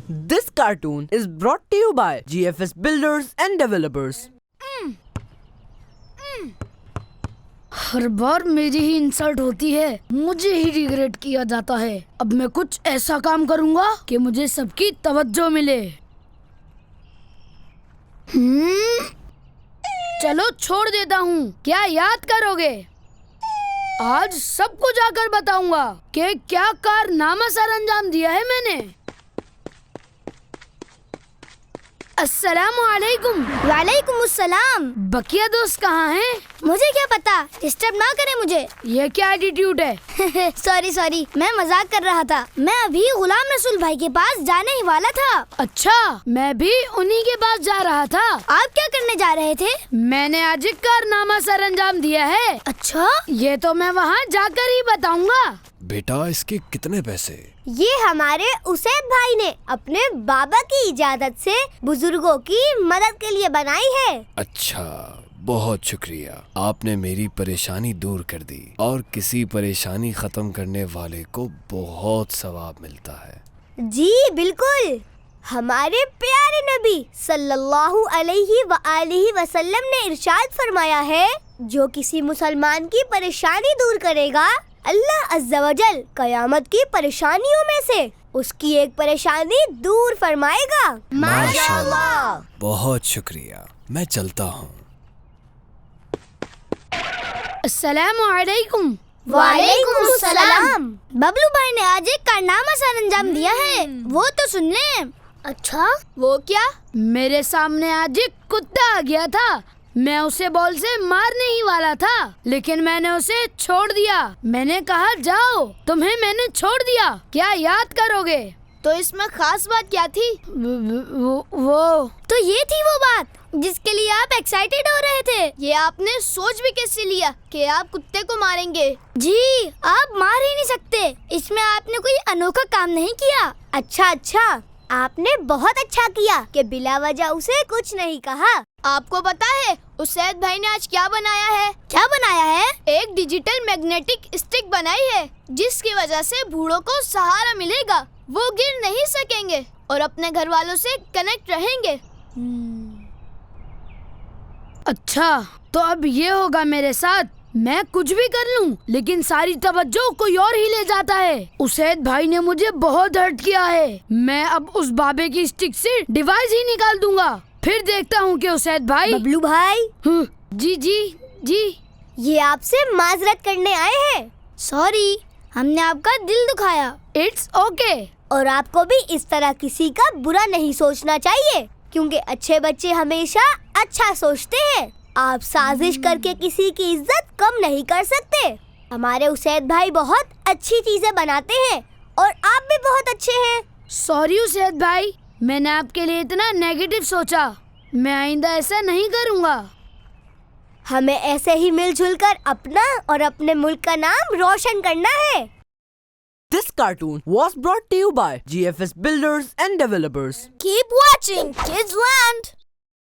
This cartoon is brought to you by GFS Builders and Developers. हर बार मेरी ही insult होती है, मुझे ही रिग्रेट किया जाता है। अब मैं कुछ ऐसा काम करूंगा कि मुझे सबकी तवज्जो मिले। चलो छोड़ देता हूँ, क्या याद करोगे? आज सबको जाकर बताऊंगा कि क्या कारनामा सर अंजाम दिया है मैंने। अस्सलामु अलैकुम। वालेकुम अस्सलाम। बकिया दोस्त कहाँ हैं? मुझे क्या पता, डिस्टर्ब ना करें मुझे। ये क्या एटीट्यूड है? सॉरी, मैं मजाक कर रहा था। मैं अभी गुलाम रसूल भाई के पास जाने ही वाला था। अच्छा, मैं भी उन्हीं के पास जा रहा था। आप क्या करने जा रहे थे? मैंने आज एक कारनामा सर अंजाम दिया है। अच्छा, ये तो मैं वहाँ जाकर ही बताऊंगा। बेटा, इसके कितने पैसे? ये हमारे उसैद भाई ने अपने बाबा की इजाजत से बुजुर्गों की मदद के लिए बनाई है। अच्छा, बहुत शुक्रिया। आपने मेरी परेशानी दूर कर दी और किसी परेशानी खत्म करने वाले को बहुत सवाब मिलता है। जी बिल्कुल। हमारे प्यारे नबी सल्लल्लाहु अलैहि वआलिहि वसल्लम ने इरशाद फरमाया है, जो किसी मुसलमान की परेशानी दूर करेगा, अल्लाह अज़्ज़ा वजल कयामत की परेशानियों में से उसकी एक परेशानी दूर फरमाएगा। माशाअल्लाह। बहुत शुक्रिया, मैं चलता हूँ। अस्सलामु अलैकुम। वालेकुम अस्सलाम। बबलू भाई ने आज एक कारनामा सर अंजाम दिया है, वो तो सुन लें। अच्छा, वो क्या? मेरे सामने आज एक कुत्ता आ गया था। मैं उसे बॉल से मारने ही वाला था, लेकिन मैंने उसे छोड़ दिया। मैंने कहा जाओ, तुम्हें मैंने छोड़ दिया, क्या याद करोगे? तो इसमें खास बात क्या थी? वो तो ये थी वो बात जिसके लिए आप एक्साइटेड हो रहे थे। ये आपने सोच भी कैसे लिया कि आप कुत्ते को मारेंगे? जी, आप मार ही नहीं सकते। इसमें आपने कोई अनोखा काम नहीं किया। अच्छा, आपने बहुत अच्छा किया कि बिला वजह उसे कुछ नहीं कहा। आपको पता है उसैद भाई ने आज क्या बनाया है? क्या बनाया है? एक डिजिटल मैग्नेटिक स्टिक बनाई है, जिसकी वजह से बूढ़ों को सहारा मिलेगा। वो गिर नहीं सकेंगे और अपने घर वालों से कनेक्ट रहेंगे। अच्छा, तो अब ये होगा मेरे साथ। मैं कुछ भी कर लूं, लेकिन सारी तवज्जो कोई और ही ले जाता है। उसैद भाई ने मुझे बहुत हर्ट किया है। मैं अब उस बाबे की स्टिक से डिवाइस ही निकाल दूंगा। फिर देखता हूँ कि उसैद भाई। बबलू भाई। जी। ये आपसे माजरत करने आए हैं। सॉरी, हमने आपका दिल दुखाया। It's okay. और आपको भी इस तरह किसी का बुरा नहीं सोचना चाहिए, क्योंकि अच्छे बच्चे हमेशा अच्छा सोचते हैं। आप साजिश करके किसी की इज्जत कम नहीं कर सकते। हमारे उसैद भाई बहुत अच्छी चीजें बनाते हैं और आप भी बहुत अच्छे हैं। सॉरी उसैद भाई, मैंने आपके लिए इतना नेगेटिव सोचा। मैं आइंदा ऐसा नहीं करूँगा। हमें ऐसे ही मिलजुल कर अपना और अपने मुल्क का नाम रोशन करना है। This cartoon was brought to you by GFS Builders and Developers. Keep watching Kids Land.